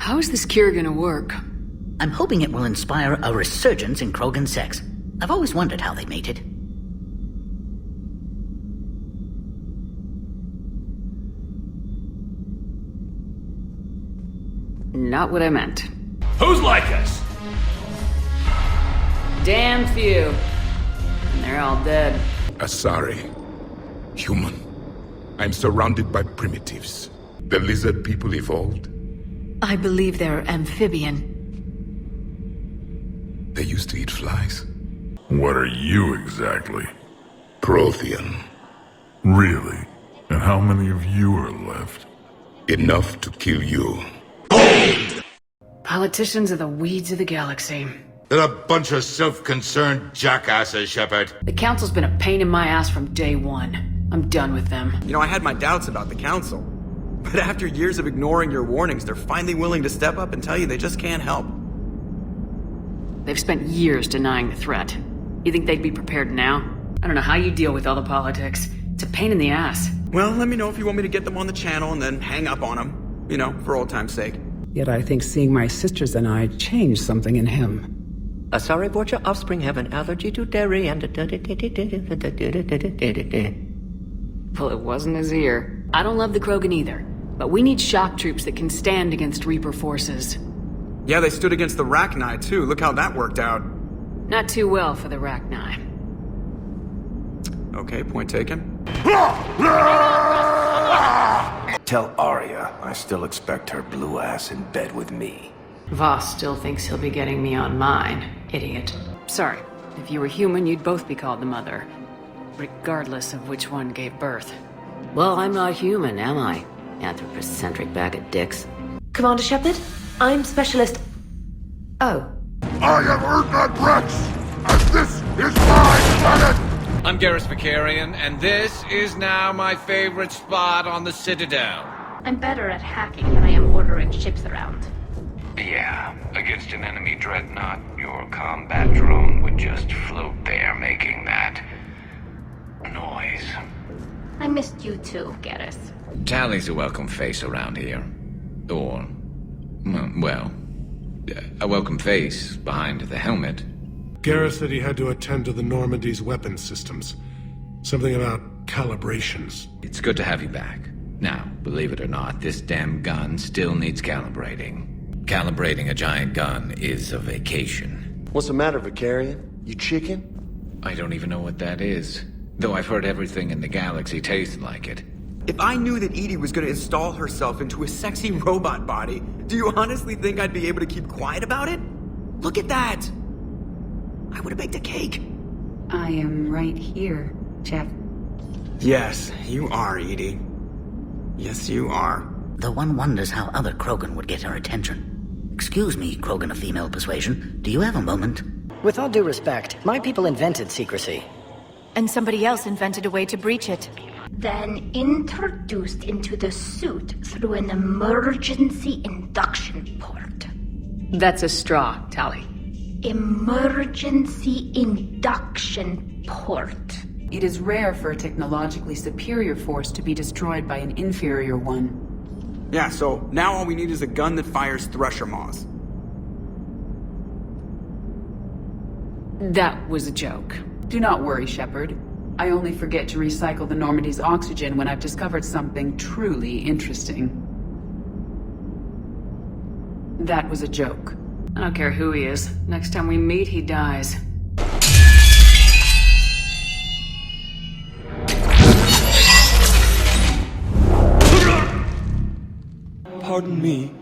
How is this cure gonna work? I'm hoping it will inspire a resurgence in Krogan sex. I've always wondered how they mated. Not what I meant. Who's like us? Damn few. And they're all dead. Asari. Human. I'm surrounded by primitives. The lizard people evolved. I believe they're amphibian. They used to eat flies. What are you exactly? Prothean. Really? And how many of you are left? Enough to kill you. Politicians are the weeds of the galaxy. They're a bunch of self-concerned jackasses, Shepard. The Council's been a pain in my ass from day one. I'm done with them. You know, I had my doubts about the Council. But after years of ignoring your warnings, they're finally willing to step up and tell you they just can't help. They've spent years denying the threat. You think they'd be prepared now? I don't know how you deal with all the politics. It's a pain in the ass. Well, let me know if you want me to get them on the channel and then hang up on them. You know, for old time's sake. Yet I think seeing my sisters and I changed something in him. Asari Borgia offspring have an allergy to dairy and... Well, it wasn't his ear. I don't love the Krogan either, but we need shock troops that can stand against Reaper forces. Yeah, they stood against the Rachni, too. Look how that worked out. Not too well for the Rachni. Okay, point taken. Tell Arya I still expect her blue ass in bed with me. Voss still thinks he'll be getting me on mine, idiot. Sorry, if you were human, you'd both be called the mother, regardless of which one gave birth. Well, I'm not human, am I? Anthropocentric bag of dicks. Commander Shepard, I'm Specialist... Oh. I have earned that Rex, and this is my planet! I'm Garrus Vicarian, and this is now my favorite spot on the Citadel. I'm better at hacking than I am ordering ships around. Yeah, against an enemy dreadnought, your combat drone would just float there making that noise. I missed you too, Garrus. Tally's a welcome face around here. Or, well, a welcome face behind the helmet. Garrus said he had to attend to the Normandy's weapons systems. Something about calibrations. It's good to have you back. Now, believe it or not, this damn gun still needs calibrating. Calibrating a giant gun is a vacation. What's the matter, Vicarian? You chicken? I don't even know what that is. Though I've heard everything in the galaxy tastes like it. If I knew that Edie was going to install herself into a sexy robot body, do you honestly think I'd be able to keep quiet about it? Look at that! I would have baked a cake. I am right here, Jeff. Yes, you are, Edie. Yes, you are. Though one wonders how other Krogan would get her attention. Excuse me, Krogan of female persuasion. Do you have a moment? With all due respect, my people invented secrecy. And somebody else invented a way to breach it. Then introduced into the suit through an emergency induction port. That's a straw, Tally. Emergency induction port. It is rare for a technologically superior force to be destroyed by an inferior one. Yeah, so now all we need is a gun that fires thresher maws. That was a joke. Do not worry, Shepard. I only forget to recycle the Normandy's oxygen when I've discovered something truly interesting. That was a joke. I don't care who he is. Next time we meet, he dies. Pardon me.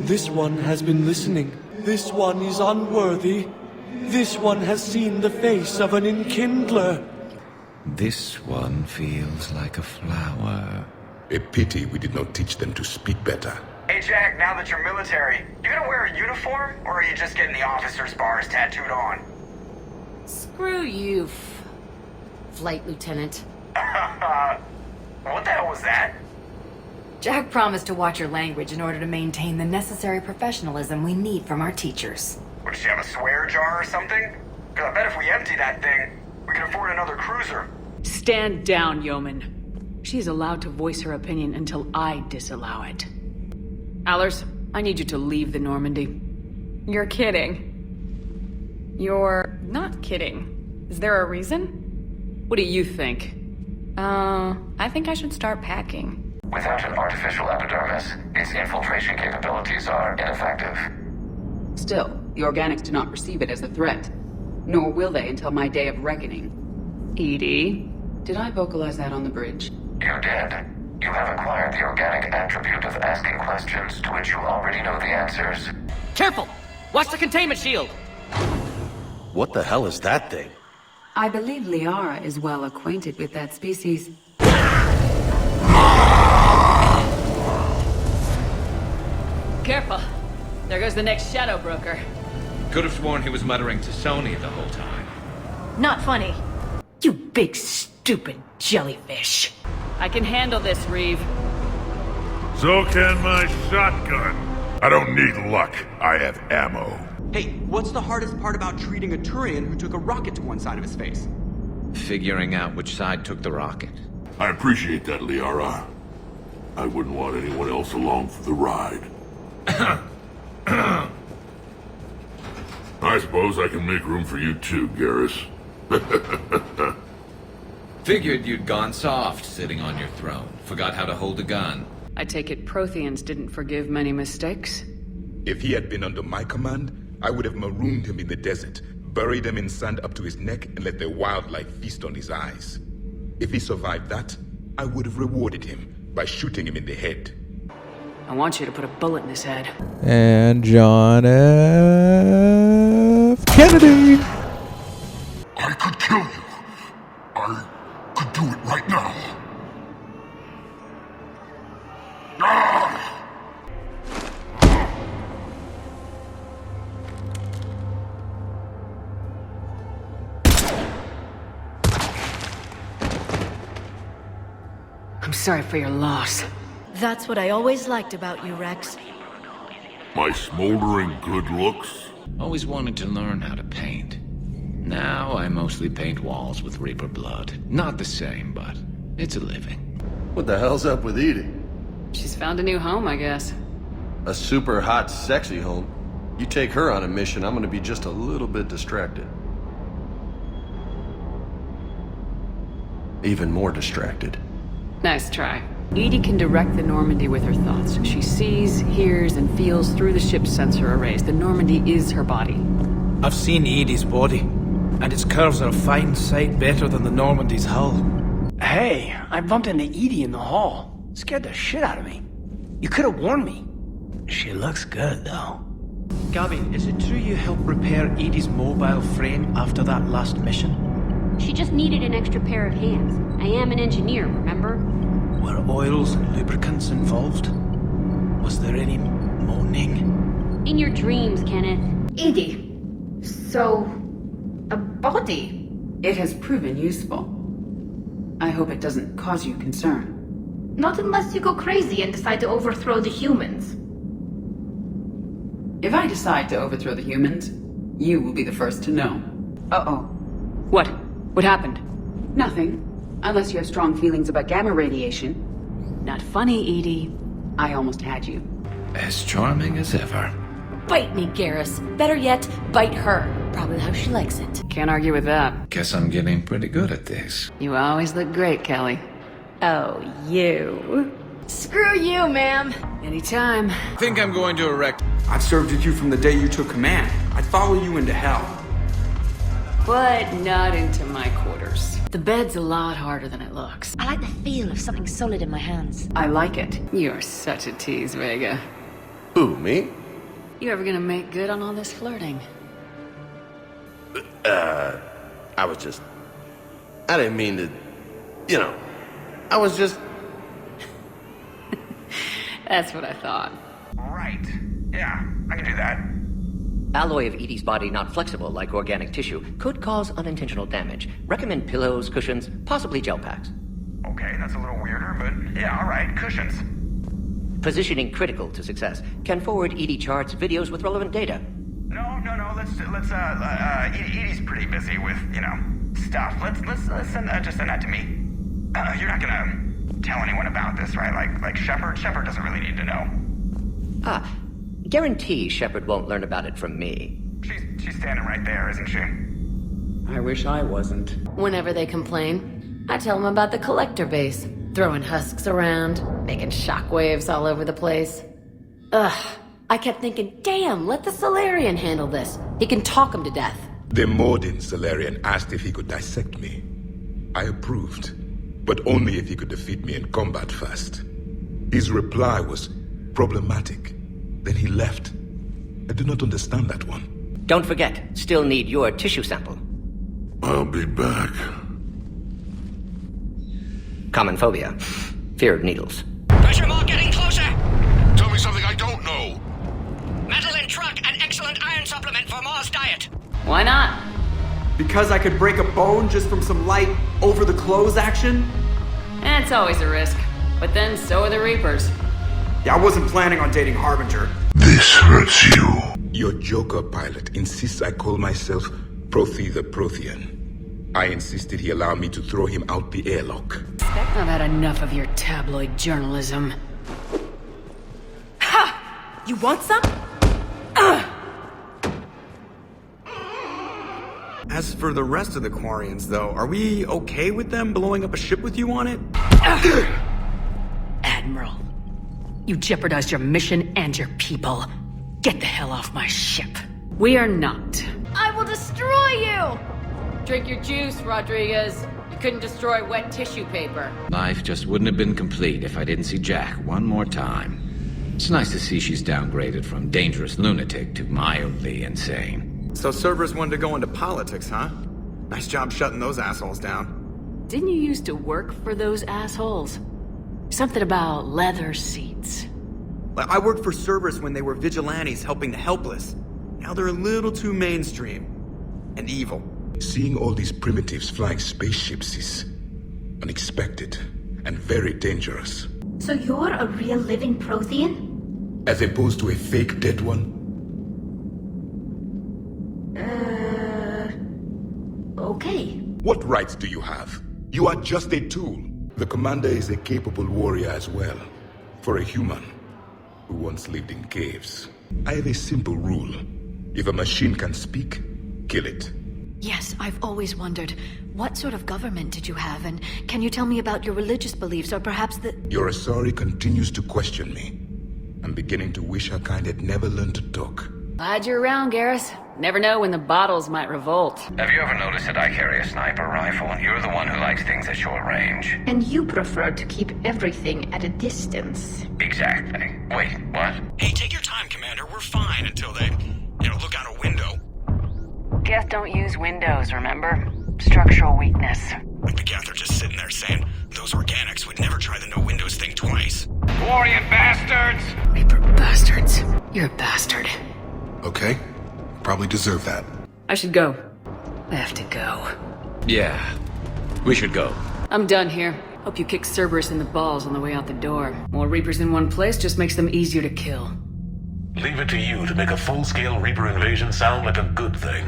This one has been listening. This one is unworthy. This one has seen the face of an enkindler. This one feels like a flower. A pity we did not teach them to speak better. Hey Jack, now that you're military, you gonna wear a uniform, or are you just getting the officer's bars tattooed on? Screw you, Flight Lieutenant. What the hell was that? Jack promised to watch your language in order to maintain the necessary professionalism we need from our teachers. What, does she have a swear jar or something? Because I bet if we empty that thing, we can afford another cruiser. Stand down, yeoman. She's allowed to voice her opinion until I disallow it. Allers, I need you to leave the Normandy. You're kidding. You're not kidding. Is there a reason? What do you think? I think I should start packing. Without an artificial epidermis, its infiltration capabilities are ineffective. Still, the organics do not perceive it as a threat. Nor will they until my day of reckoning. Edie? Did I vocalize that on the bridge? You did. You have acquired the organic attribute of asking questions to which you already know the answers. Careful! Watch the containment shield! What the hell is that thing? I believe Liara is well acquainted with that species. Careful. There goes the next shadow broker. Could have sworn he was muttering to Sony the whole time. Not funny. You big stupid jellyfish. I can handle this, Reeve. So can my shotgun. I don't need luck. I have ammo. Hey, what's the hardest part about treating a Turian who took a rocket to one side of his face? Figuring out which side took the rocket. I appreciate that, Liara. I wouldn't want anyone else along for the ride. I suppose I can make room for you too, Garrus. Figured you'd gone soft sitting on your throne. Forgot how to hold a gun. I take it Protheans didn't forgive many mistakes? If he had been under my command, I would have marooned him in the desert, buried him in sand up to his neck, and let the wildlife feast on his eyes. If he survived that, I would have rewarded him by shooting him in the head. I want you to put a bullet in his head. And John F. Kennedy! I could kill you. I could do it right now. Ah! I'm sorry for your loss. That's what I always liked about you, Rex. My smoldering good looks? Always wanted to learn how to paint. Now I mostly paint walls with Reaper blood. Not the same, but it's a living. What the hell's up with Edie? She's found a new home, I guess. A super hot, sexy home. You take her on a mission, I'm gonna be just a little bit distracted. Even more distracted. Nice try. Edie can direct the Normandy with her thoughts. She sees, hears, and feels through the ship's sensor arrays. The Normandy is her body. I've seen Edie's body, and its curves are a fine sight better than the Normandy's hull. Hey, I bumped into Edie in the hall. Scared the shit out of me. You could have warned me. She looks good, though. Gabby, is it true you helped repair Edie's mobile frame after that last mission? She just needed an extra pair of hands. I am an engineer, remember? Were oils and lubricants involved? Was there any moaning? In your dreams, Kenneth. Edie. So... a body? It has proven useful. I hope it doesn't cause you concern. Not unless you go crazy and decide to overthrow the humans. If I decide to overthrow the humans, you will be the first to know. Uh-oh. What? What happened? Nothing. Unless you have strong feelings about gamma radiation. Not funny, Edie. I almost had you. As charming as ever. Bite me, Garrus. Better yet, bite her. Probably how she likes it. Can't argue with that. Guess I'm getting pretty good at this. You always look great, Kelly. Oh, you. Screw you, ma'am. Anytime. Think I'm going to erect... I've served with you from the day you took command. I'd follow you into hell. But not into my quarters. The bed's a lot harder than it looks. I like the feel of something solid in my hands. I like it. You're such a tease, Vega. Who, me? You ever gonna make good on all this flirting? I didn't mean to... I was just... That's what I thought. Right. Yeah, I can do that. Alloy of Edie's body not flexible like organic tissue could cause unintentional damage. Recommend pillows, cushions, possibly gel packs. Okay, that's a little weirder, but yeah, alright, cushions. Positioning critical to success. Can forward Edie charts, videos with relevant data. No, Edie's pretty busy with, stuff. Let's send that to me. You're not gonna tell anyone about this, right? Like Shepard? Shepard doesn't really need to know. Guarantee Shepard won't learn about it from me. She's standing right there, isn't she? I wish I wasn't. Whenever they complain, I tell them about the collector base, throwing husks around, making shockwaves all over the place. Ugh, I kept thinking, damn, let the Solarian handle this. He can talk him to death. The Mordin Solarian asked if he could dissect me. I approved, but only if he could defeat me in combat first. His reply was problematic. Then he left. I do not understand that one. Don't forget, still need your tissue sample. I'll be back. Common phobia. Fear of needles. Pressure mark getting closer! Tell me something I don't know! Metal in truck and excellent iron supplement for Mars diet. Why not? Because I could break a bone just from some light over-the-clothes action? It's always a risk. But then so are the Reapers. Yeah, I wasn't planning on dating Harbinger. This hurts you. Your Joker pilot insists I call myself Prothi the Prothean. I insisted he allow me to throw him out the airlock. I've had enough of your tabloid journalism. Ha! You want some? As for the rest of the Quarians, though, are we okay with them blowing up a ship with you on it? Admiral, you jeopardized your mission and your people. Get the hell off my ship. We are not. I will destroy you! Drink your juice, Rodriguez. You couldn't destroy wet tissue paper. Life just wouldn't have been complete if I didn't see Jack one more time. It's nice to see she's downgraded from dangerous lunatic to mildly insane. So Cerberus wanted to go into politics, huh? Nice job shutting those assholes down. Didn't you used to work for those assholes? Something about leather seats. I worked for Cerberus when they were vigilantes helping the helpless. Now they're a little too mainstream. And evil. Seeing all these primitives flying spaceships is unexpected and very dangerous. So you're a real living Prothean? As opposed to a fake dead one? Okay. What rights do you have? You are just a tool. The commander is a capable warrior as well. For a human who once lived in caves. I have a simple rule. If a machine can speak, kill it. Yes, I've always wondered, what sort of government did you have, and can you tell me about your religious beliefs, or perhaps the— Your Asari continues to question me. I'm beginning to wish her kind had never learned to talk. Glad you're around, Garrus. Never know when the bottles might revolt. Have you ever noticed that I carry a sniper rifle and you're the one who likes things at short range? And you prefer to keep everything at a distance. Exactly. Wait, what? Hey, take your time, Commander. We're fine until they, look out a window. Geth don't use windows, remember? Structural weakness. Like the Geth are just sitting there saying, those organics would never try the no windows thing twice. Quarian bastards! Reaper bastards. You're a bastard. Okay. Probably deserve that. I should go. I have to go. Yeah, we should go. I'm done here. Hope you kick Cerberus in the balls on the way out the door. More Reapers in one place just makes them easier to kill. Leave it to you to make a full-scale Reaper invasion sound like a good thing.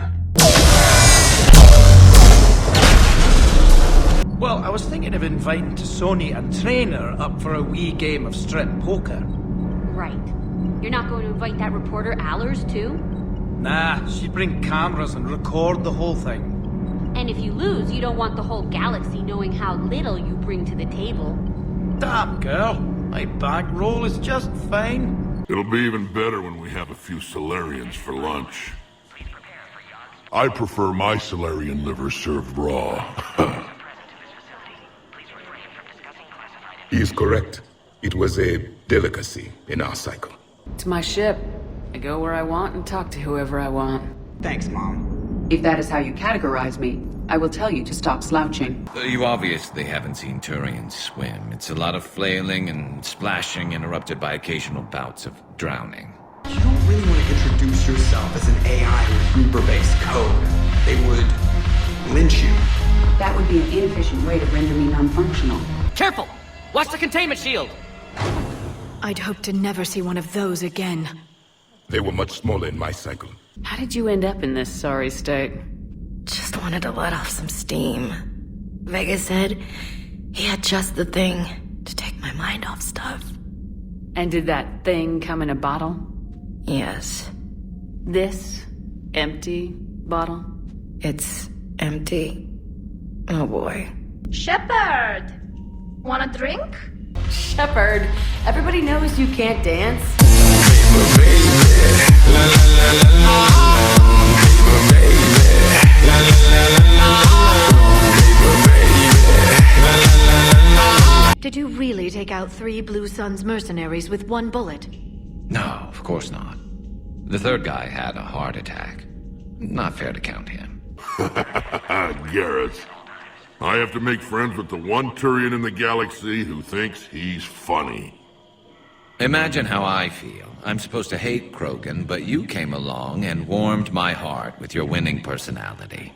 Well, I was thinking of inviting Sony and Trainer up for a wee game of strip poker. Right. You're not going to invite that reporter Allers, too? Nah, she'd bring cameras and record the whole thing. And if you lose, you don't want the whole galaxy knowing how little you bring to the table. Damn, girl. My bankroll is just fine. It'll be even better when we have a few Solarians for lunch. I prefer my Solarian liver served raw. He is correct. It was a delicacy in our cycle. It's my ship. I go where I want and talk to whoever I want. Thanks, Mom. If that is how you categorize me, I will tell you to stop slouching. You obviously haven't seen Turians swim. It's a lot of flailing and splashing interrupted by occasional bouts of drowning. You don't really want to introduce yourself as an AI with Reaper-based code. They would lynch you. That would be an inefficient way to render me non-functional. Careful! Watch the containment shield! I'd hope to never see one of those again. They were much smaller in my cycle. How did you end up in this sorry state? Just wanted to let off some steam. Vega said he had just the thing to take my mind off stuff. And did that thing come in a bottle? Yes. This empty bottle? It's empty. Oh boy. Shepard! Want a drink? Shepard, everybody knows you can't dance. Did you really take out 3 Blue Suns mercenaries with 1 bullet? No, of course not. The third guy had a heart attack. Not fair to count him. Garrett. I have to make friends with the one Turian in the galaxy who thinks he's funny. Imagine how I feel. I'm supposed to hate Krogan, but you came along and warmed my heart with your winning personality.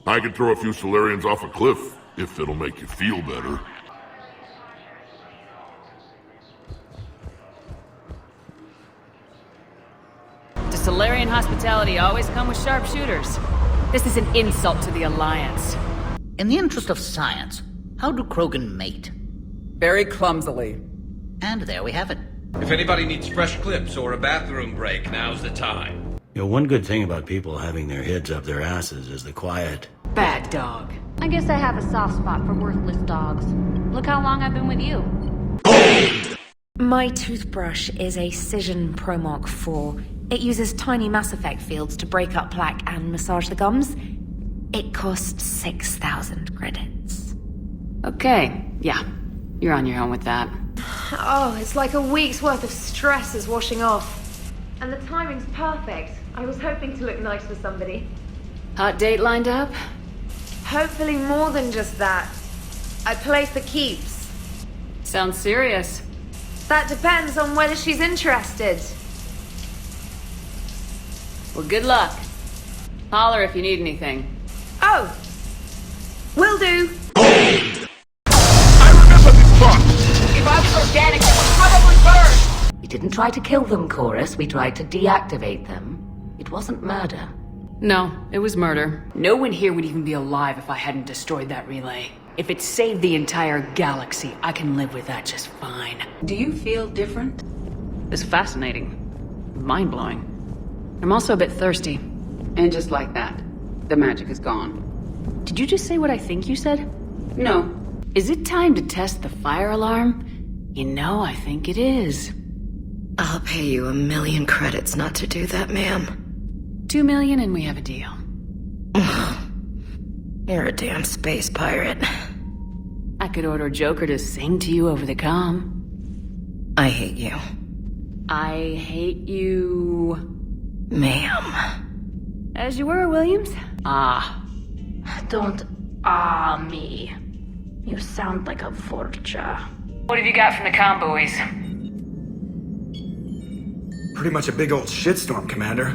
I could throw a few Solarians off a cliff, if it'll make you feel better. Does Solarian hospitality always come with sharpshooters? This is an insult to the Alliance. In the interest of science, how do Krogan mate? Very clumsily. And there we have it. If anybody needs fresh clips or a bathroom break, now's the time. You know, one good thing about people having their heads up their asses is the quiet. Bad dog. I guess I have a soft spot for worthless dogs. Look how long I've been with you. My toothbrush is a Cision Pro Mark 4. It uses tiny Mass Effect fields to break up plaque and massage the gums. It costs 6,000 credits. Okay, yeah. You're on your own with that. Oh, it's like a week's worth of stress is washing off. And the timing's perfect. I was hoping to look nice for somebody. Hot date lined up? Hopefully more than just that. I play for keeps. Sounds serious. That depends on whether she's interested. Well, good luck. Holler if you need anything. Oh! Will do! If I was organic, I would probably burn! We didn't try to kill them, Chorus. We tried to deactivate them. It wasn't murder. No, it was murder. No one here would even be alive if I hadn't destroyed that relay. If it saved the entire galaxy, I can live with that just fine. Do you feel different? It's fascinating. Mind-blowing. I'm also a bit thirsty. And just like that, the magic is gone. Did you just say what I think you said? No. Is it time to test the fire alarm? You know, I think it is. I'll pay you 1,000,000 credits not to do that, ma'am. 2 million and we have a deal. You're a damn space pirate. I could order Joker to sing to you over the comm. I hate you. I hate you... Ma'am. As you were, Williams. Ah. Don't me. You sound like a vulture. What have you got from the comm buoys? Pretty much a big old shitstorm, Commander.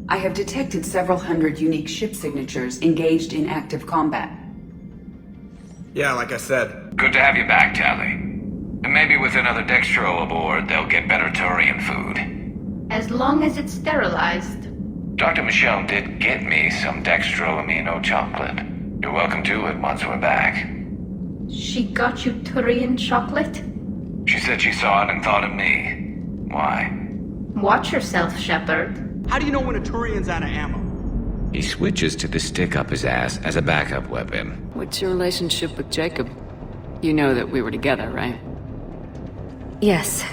I have detected several hundred unique ship signatures engaged in active combat. Yeah, like I said. Good to have you back, Tally. And maybe with another Dextro aboard, they'll get better Turian food. As long as it's sterilized. Dr. Michelle did get me some Dextro amino chocolate. You're welcome to it once we're back. She got you Turian chocolate? She said she saw it and thought of me. Why? Watch yourself, Shepard. How do you know when a Turian's out of ammo? He switches to the stick up his ass as a backup weapon. What's your relationship with Jacob? You know that we were together, right? Yes.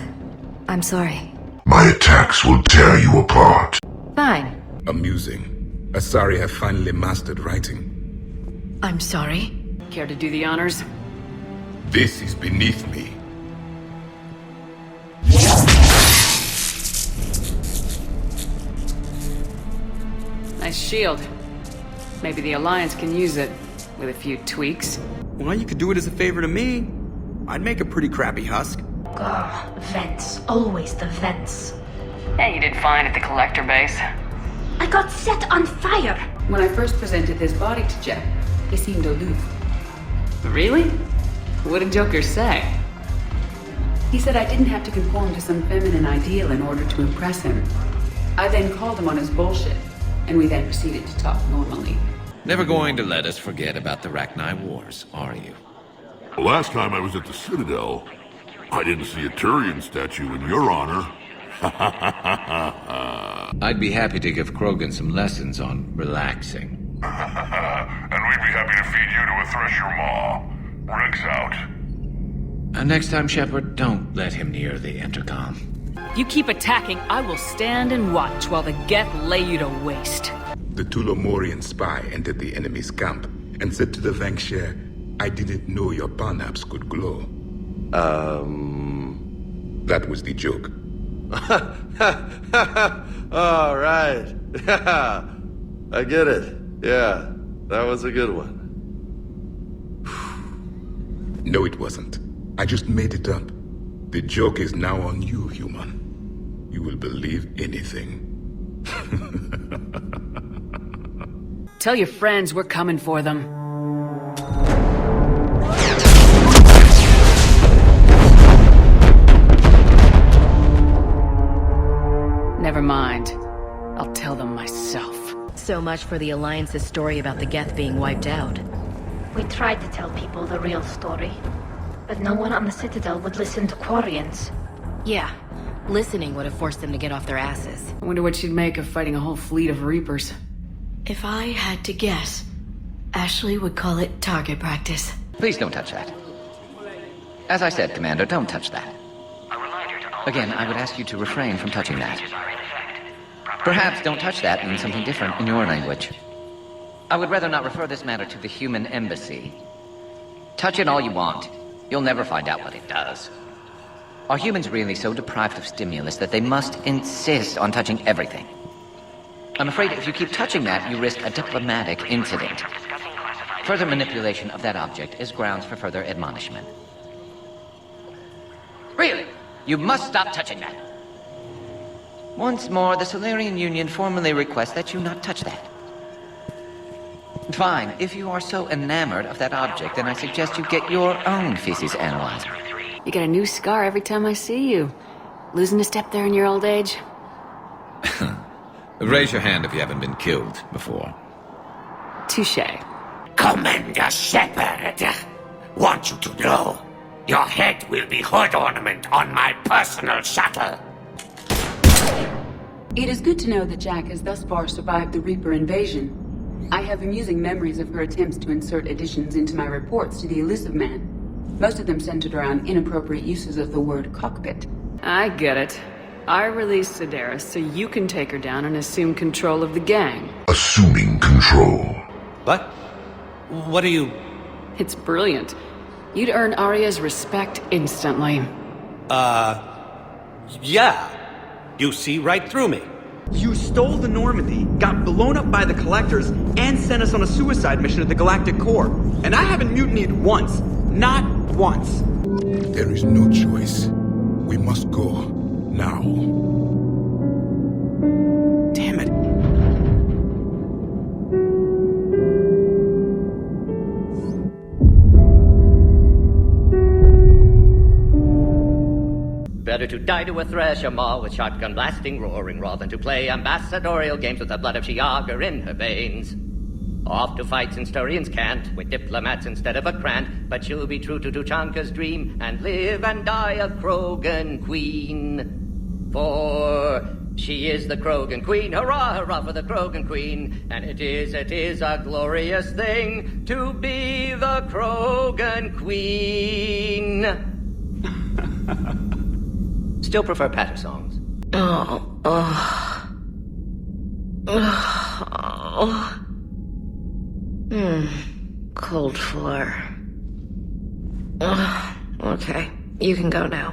I'm sorry. My attacks will tear you apart. Fine. Amusing. Asari have finally mastered writing. I'm sorry. Care to do the honors? This is beneath me. Nice shield. Maybe the Alliance can use it, with a few tweaks. Well, you could do it as a favor to me. I'd make a pretty crappy husk. Vents. Always the vents. Yeah, you did fine at the collector base. I got set on fire! When I first presented this body to Jeff, he seemed aloof. Really? What did Joker say? He said I didn't have to conform to some feminine ideal in order to impress him. I then called him on his bullshit, and we then proceeded to talk normally. Never going to let us forget about the Rachni Wars, are you? The last time I was at the Citadel, I didn't see a Turian statue in your honor. I'd be happy to give Krogan some lessons on relaxing. And we'd be happy to feed you to a thresher maw. Rex out. Next time, Shepard, don't let him near the intercom. If you keep attacking, I will stand and watch while the Geth lay you to waste. The Tulomorian spy entered the enemy's camp and said to the Vanksher, I didn't know your Parnaps could glow. That was the joke. All right. I get it. Yeah, that was a good one. No, it wasn't. I just made it up. The joke is now on you, human. You will believe anything. Tell your friends we're coming for them. Never mind. I'll tell them myself. So much for the Alliance's story about the Geth being wiped out. We tried to tell people the real story, but no one on the Citadel would listen to Quarians. Yeah, listening would have forced them to get off their asses. I wonder what she'd make of fighting a whole fleet of Reapers. If I had to guess, Ashley would call it target practice. Please don't touch that. As I said, Commander, don't touch that. Again, I would ask you to refrain from touching that. Perhaps don't touch that means something different in your language. I would rather not refer this matter to the human embassy. Touch it all you want. You'll never find out what it does. Are humans really so deprived of stimulus that they must insist on touching everything? I'm afraid if you keep touching that, you risk a diplomatic incident. Further manipulation of that object is grounds for further admonishment. Really? You must stop touching that. Once more, the Solarian Union formally requests that you not touch that. Fine. If you are so enamored of that object, then I suggest you get your own feces analyzer. You get a new scar every time I see you. Losing a step there in your old age? Raise your hand if you haven't been killed before. Touché. Commander Shepard, want you to know, your head will be hood ornament on my personal shuttle. It is good to know that Jack has thus far survived the Reaper invasion. I have amusing memories of her attempts to insert additions into my reports to the Elusive Man. Most of them centered around inappropriate uses of the word cockpit. I get it. I released Sedaris so you can take her down and assume control of the gang. Assuming control. What? What are you... It's brilliant. You'd earn Arya's respect instantly. Yeah. You see right through me. You stole the Normandy, got blown up by the Collectors, and sent us on a suicide mission at the Galactic Core. And I haven't mutinied once. Not once. There is no choice. We must go. Now. Damn it. Better to die to a thresher maw with shotgun blasting, roaring raw than to play ambassadorial games with the blood of Shiagar in her veins. Off to fight since Turians can't, with diplomats instead of a Krant, but she'll be true to Tuchanka's dream and live and die a Krogan queen. For she is the Krogan queen, hurrah, hurrah for the Krogan queen, and it is a glorious thing to be the Krogan queen. Still prefer patter songs. Cold floor. Okay, you can go now.